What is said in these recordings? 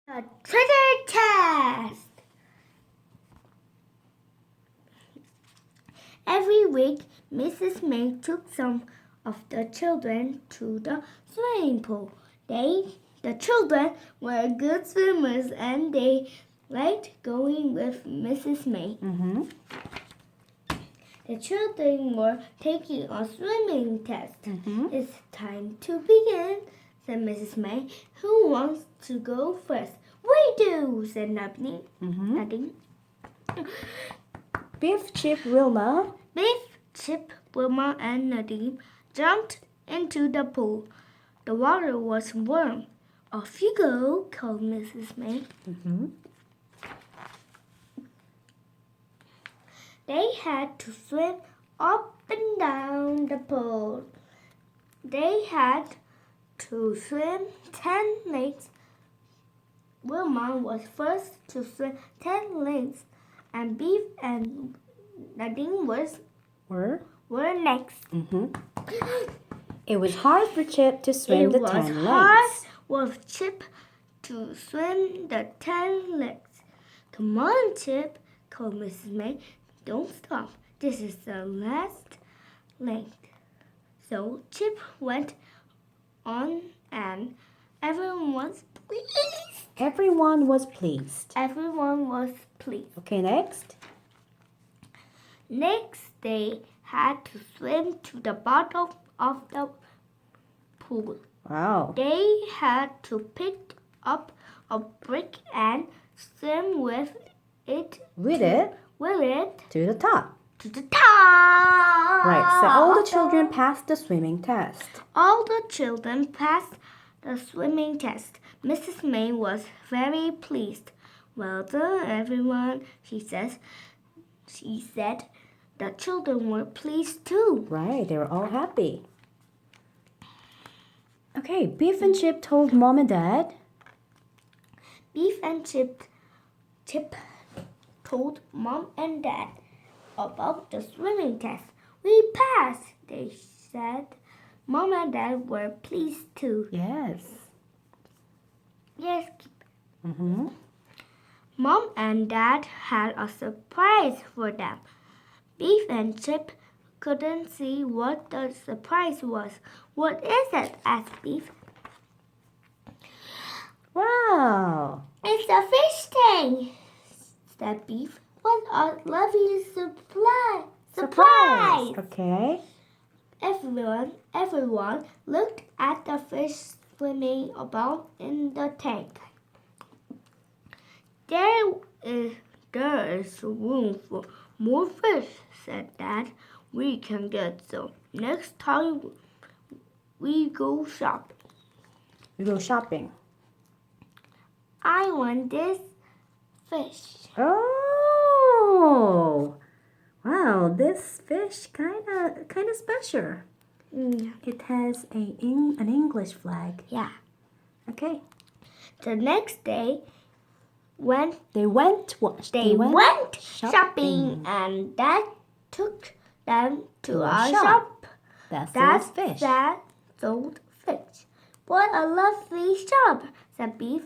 The treasure chest. Every week, Mrs. May took some of the children to the swimming pool. The children were good swimmers and they liked going with Mrs. May. The children were taking a swimming test. It's time to begin, said Mrs. May. Who wants to go first? We do, said Nadine. Biff, Chip, Wilma. Biff, Chip, Wilma, and Nadine jumped into the pool. The water was warm. Off you go, called Mrs. May. They had to swim up and down the pool. They had to swim 10 lanes. Wilma was first to swim 10 lanes, and Beef and Nadine were next. It was hard for Chip to swim the 10 lanes. It was hard for Chip to swim the 10 legs. Come on, Chip, called Mrs. May. Don't stop. This is the last length. So Chip went on and everyone was pleased. Everyone was pleased. Everyone was pleased. Okay, next. Next, they had to swim to the bottom of the pool. Wow. They had to pick up a brick and swim with it to the top. To the top. Right, so all the children passed the swimming test. All the children passed the swimming test. Mrs. May was very pleased. Well done, everyone, she said. The children were pleased too. Right, they were all happy. Okay, Beef and Chip told Mom and Dad. Beef and Chip told Mom and Dad about the swimming test. We passed, they said. Mom and Dad were pleased too. Yes. Yes. Mom and Dad had a surprise for them. Beef and Chip couldn't see what the surprise was. What is it? Asked Beef. Wow. It's a fish tank, said Beef. What a lovely surprise! Okay. Everyone looked at the fish swimming about in the tank. There is room for more fish, said Dad. We can get some next time we go shopping. I want this fish. Oh, wow! This fish kind of special. It has an English flag. Yeah. Okay. The next day, they went shopping, and Dad took them to a shop shop that sold fish. What a lovely shop, said Beef.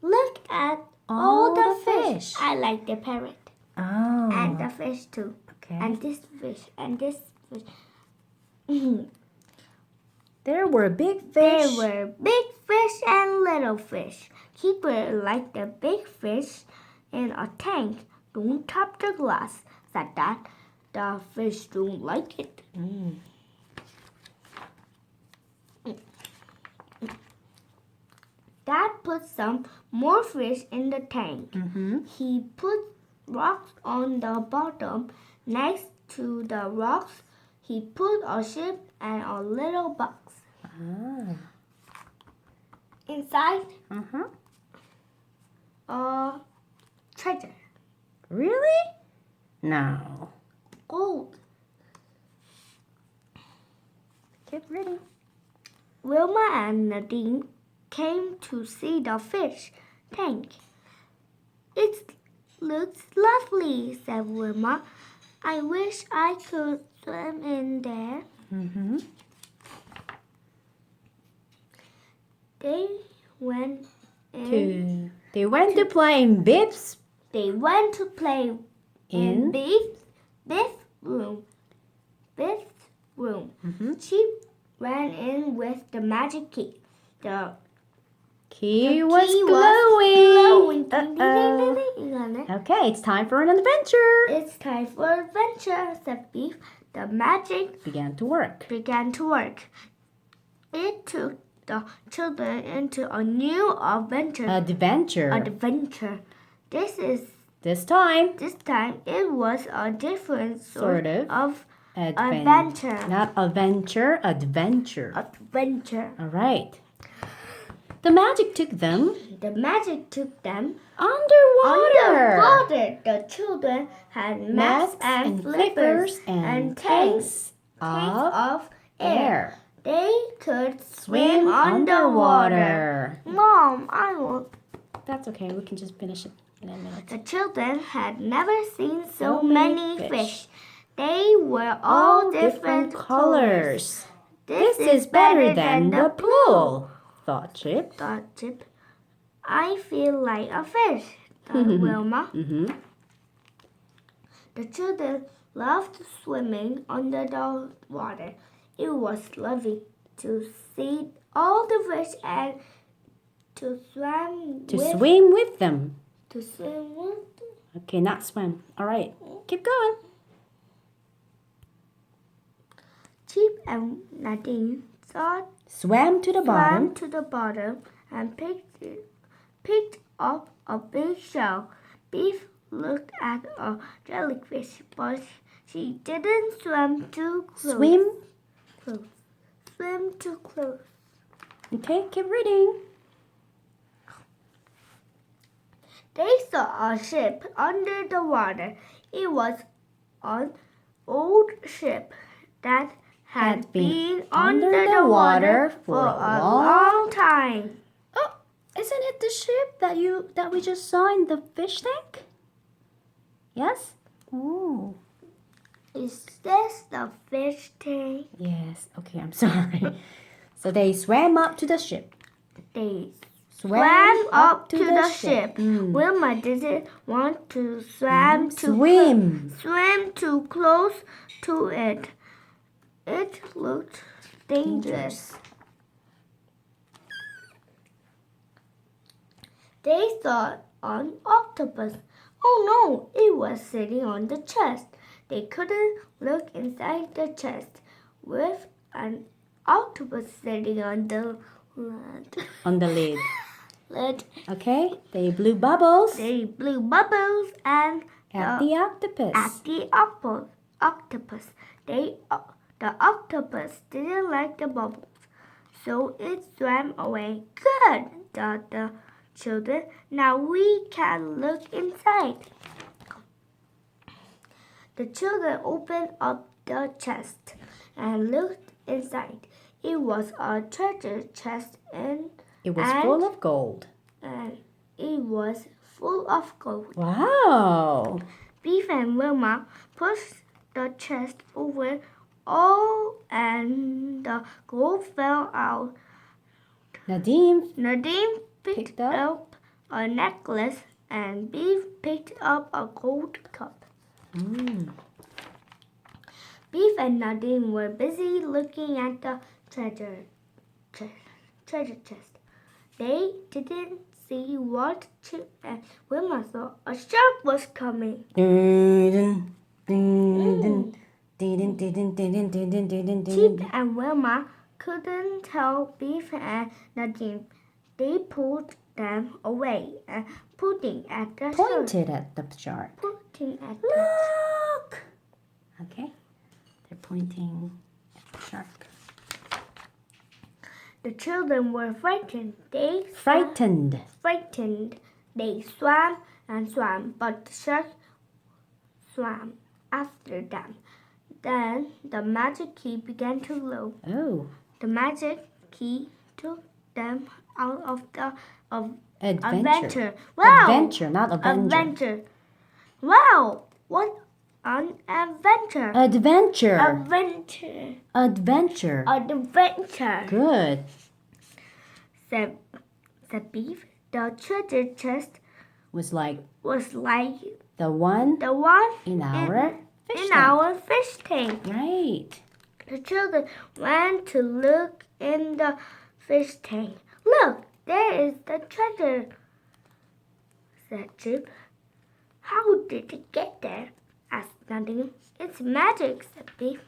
Look at all the fish. I like the parrot. Oh. And the fish too. Okay. And this fish and this fish. There were big fish. There were big fish and little fish. Keeper liked the big fish in a tank. Don't tap the glass, said Dad. The fish don't like it. Dad put some more fish in the tank. He put rocks on the bottom. Next to the rocks, he put a ship and a little box. Inside, a treasure. Really? No. Gold. Get ready. Wilma and Nadine came to see the fish tank. It looks lovely, said Wilma. I wish I could swim in there. They went They went to play in Biff's. They went to play in Biff's room. Biff's room. She ran in with the magic key. The key was glowing. Okay, it's time for an adventure. It's time for adventure, said Beef. The magic began to work. It took the children into a new adventure. This time it was a different sort of adventure. Not adventure, adventure. All right. The magic took them underwater. The children had masks and flippers and tanks of air. They could swim underwater. Mom, I will. That's okay. We can just finish it in a minute. The children had never seen so many fish. They were all different colors. This is better than the pool, thought Chip. I feel like a fish, thought Wilma. The children loved swimming under the water. It was lovely to see all the fish and to swim with them. To swim with them. Okay, not swim. All right, keep going. Chip and Nadine swam to the bottom and picked up a big shell. Beef looked at a jellyfish, but she didn't swim too close. Swim too close. Okay, keep reading. They saw a ship under the water. It was an old ship that had been under the water for a long time. Oh, isn't it the ship that we just saw in the fish tank? Yes? Oh. Is this the fish tank? Yes. Okay, I'm sorry. So they swam up to the ship. They swam up to the ship. Wilma didn't want to swim too close to it. It looked dangerous. They saw an octopus. Oh no, it was sitting on the chest. They couldn't look inside the chest with an octopus sitting on the lid. On the lid. Okay, they blew bubbles. And at the octopus. The octopus didn't like the bubbles, so it swam away. Good, thought the children. Now we can look inside. The children opened up the chest and looked inside. It was a treasure chest and it was full of gold. And it was full of gold. Wow! Beef and Wilma pushed the chest over and the gold fell out. Nadine picked up a necklace and Beef picked up a gold cup. Beef and Nadine were busy looking at the treasure chest. They didn't see what Chip and Wilma thought. A shark was coming. Chip and Wilma couldn't tell Beef and Nadine. They pulled them away and pointed at the shark. Look! Okay, they're pointing at the shark. The children were frightened. Frightened. They swam and swam, but the shark swam after them. Then the magic key began to glow. Oh. The magic key took them out of the adventure. Wow. Adventure, not avenger. Adventure. Wow, what an adventure. Adventure. Good. Said Beef. the treasure chest was like the one in our fish in tank. our fish tank. Right. The children went to look in the fish tank. Look, there is the treasure, said Chip. How did it get there? Asked Nadine. It's magic, said Beef.